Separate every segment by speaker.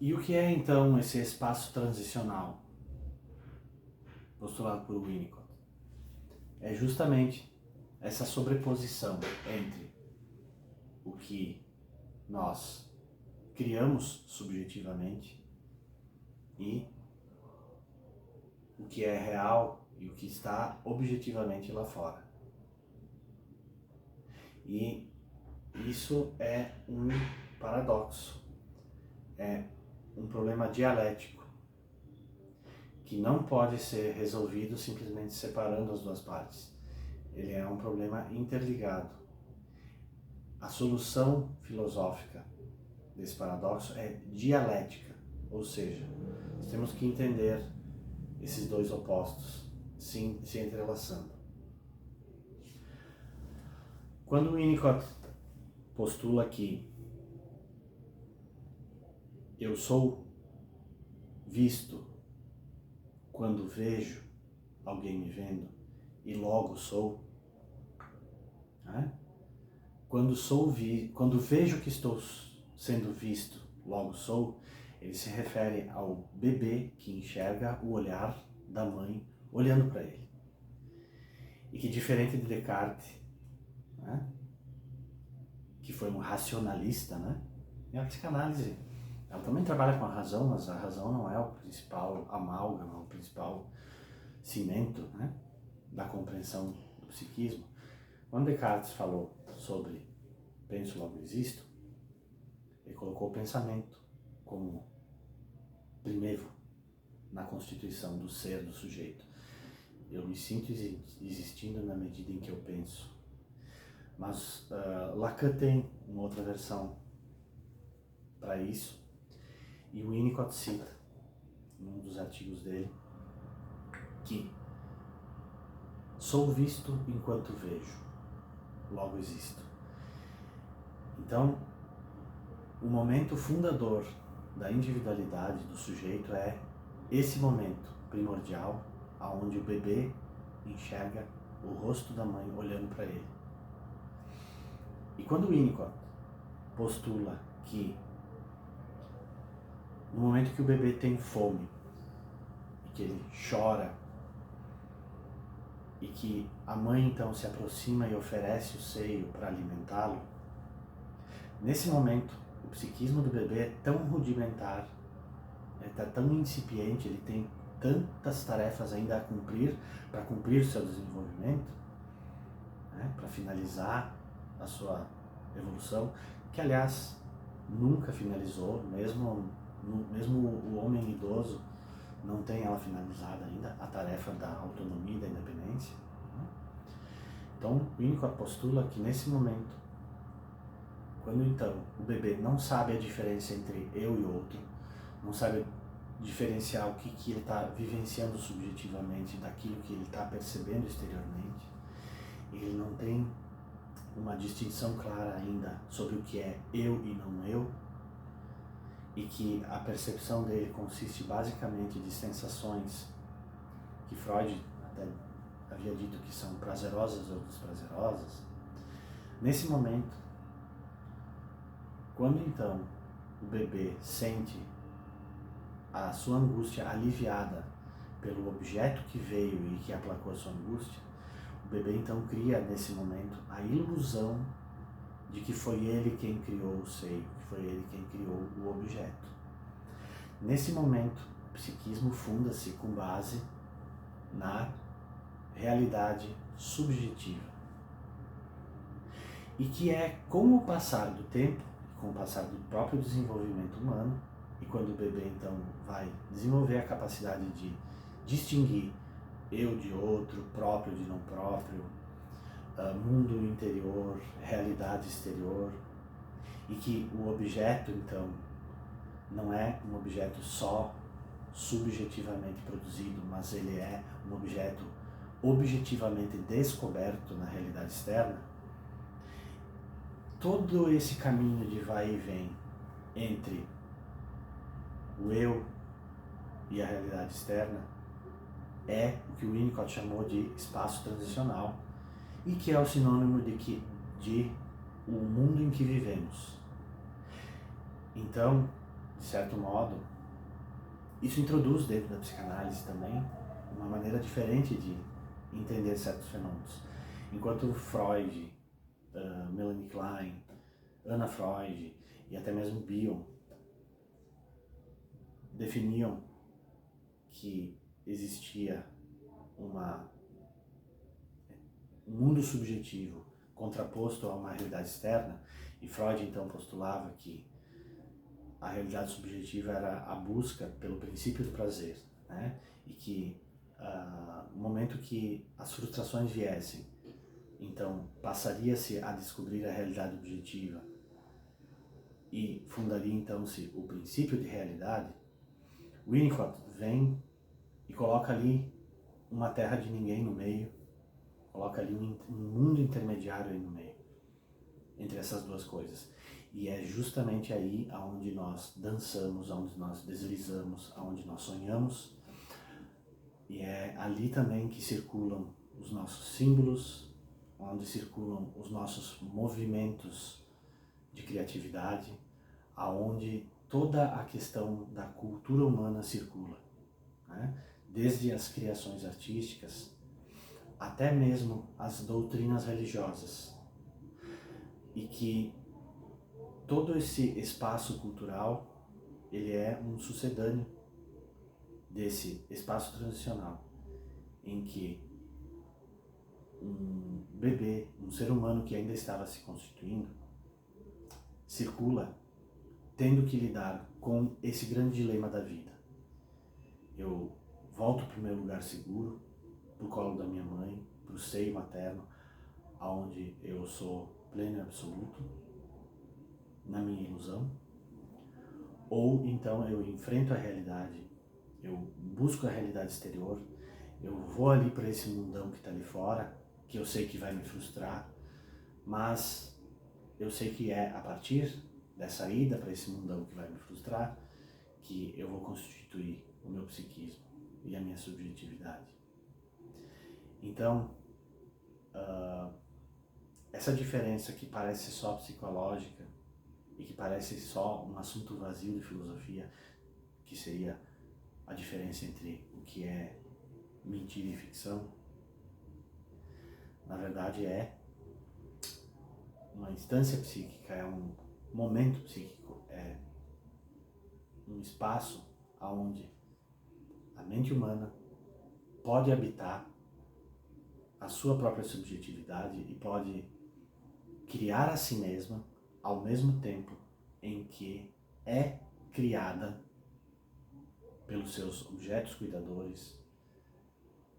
Speaker 1: E o que é então esse espaço transicional postulado por Winnicott? É justamente essa sobreposição entre o que nós criamos subjetivamente e o que é real e o que está objetivamente lá fora. E isso é um paradoxo, é um problema dialético que não pode ser resolvido simplesmente separando as duas partes. Ele é um problema interligado. A solução filosófica desse paradoxo é dialética, ou seja, nós temos que entender esses dois opostos se entrelaçando. Quando Winnicott postula que eu sou visto quando vejo alguém me vendo e logo sou, né? Quando vejo que estou sendo visto, logo sou, ele se refere ao bebê que enxerga o olhar da mãe olhando para ele. E que, diferente de Descartes, né, que foi um racionalista, né, e a psicanálise, ela também trabalha com a razão, mas a razão não é o principal amálgama, o principal cimento, né, da compreensão do psiquismo. Quando Descartes falou sobre penso, logo existo, ele colocou o pensamento como primeiro na constituição do ser, do sujeito. Eu me sinto existindo na medida em que eu penso. Mas Lacan tem uma outra versão para isso, e o Winnicott cita, num dos artigos dele, que sou visto enquanto vejo, logo existo. Então, o momento fundador da individualidade do sujeito é esse momento primordial, onde o bebê enxerga o rosto da mãe olhando para ele. E quando Winnicott postula que no momento que o bebê tem fome, e que ele chora, e que a mãe então se aproxima e oferece o seio para alimentá-lo, nesse momento o psiquismo do bebê é tão rudimentar, ele está tão incipiente, ele tem tantas tarefas ainda a cumprir para cumprir o seu desenvolvimento, né, para finalizar a sua evolução, que aliás nunca finalizou, mesmo o homem idoso não tem ela finalizada ainda, a tarefa da autonomia e da independência. Né? Então, Winnicott postula que nesse momento, quando então o bebê não sabe a diferença entre eu e outro, não sabe diferenciar o que ele está vivenciando subjetivamente daquilo que ele está percebendo exteriormente, ele não tem uma distinção clara ainda sobre o que é eu e não eu, e que a percepção dele consiste basicamente de sensações que Freud até havia dito que são prazerosas ou desprazerosas. Nesse momento, quando então o bebê sente a sua angústia aliviada pelo objeto que veio e que aplacou a sua angústia, o bebê então cria nesse momento a ilusão de que foi ele quem criou o seio, que foi ele quem criou o objeto. Nesse momento, o psiquismo funda-se com base na realidade subjetiva. E que é com o passar do tempo, com o passar do próprio desenvolvimento humano, e quando o bebê então vai desenvolver a capacidade de distinguir eu de outro, próprio de não próprio, mundo interior, realidade exterior, e que o objeto então não é um objeto só subjetivamente produzido, mas ele é um objeto objetivamente descoberto na realidade externa. Todo esse caminho de vai e vem entre o eu e a realidade externa é o que o Winnicott chamou de espaço transicional, e que é o sinônimo de o mundo em que vivemos. Então, de certo modo, isso introduz dentro da psicanálise também uma maneira diferente de entender certos fenômenos. Enquanto Freud, Melanie Klein, Anna Freud e até mesmo Bion definiam que existia um mundo subjetivo contraposto a uma realidade externa, e Freud então postulava que a realidade subjetiva era a busca pelo princípio do prazer, né? E que no momento que as frustrações viessem, então passaria-se a descobrir a realidade objetiva e fundaria então-se o princípio de realidade. Winnicott vem e coloca ali uma terra de ninguém no meio, coloca ali um mundo intermediário aí no meio, entre essas duas coisas. E é justamente aí aonde nós dançamos, aonde nós deslizamos, aonde nós sonhamos. E é ali também que circulam os nossos símbolos, onde circulam os nossos movimentos de criatividade, aonde toda a questão da cultura humana circula, né? Desde as criações artísticas até mesmo as doutrinas religiosas. E que todo esse espaço cultural, ele é um sucedâneo desse espaço transicional, em que um bebê, um ser humano que ainda estava se constituindo, circula tendo que lidar com esse grande dilema da vida. Eu volto para o meu lugar seguro, para o colo da minha mãe, para o seio materno, onde eu sou pleno e absoluto, na minha ilusão, ou então eu enfrento a realidade, eu busco a realidade exterior, eu vou ali para esse mundão que está ali fora, que eu sei que vai me frustrar, mas eu sei que é a partir dessa ida para esse mundão que vai me frustrar que eu vou constituir o meu psiquismo e a minha subjetividade. Então, essa diferença que parece só psicológica e que parece só um assunto vazio de filosofia, que seria a diferença entre o que é mentira e ficção, na verdade é uma instância psíquica, é um momento psíquico, é um espaço onde a mente humana pode habitar a sua própria subjetividade e pode criar a si mesma ao mesmo tempo em que é criada pelos seus objetos cuidadores,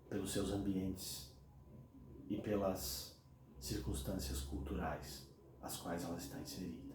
Speaker 1: pelos seus ambientes e pelas circunstâncias culturais às quais ela está inserida.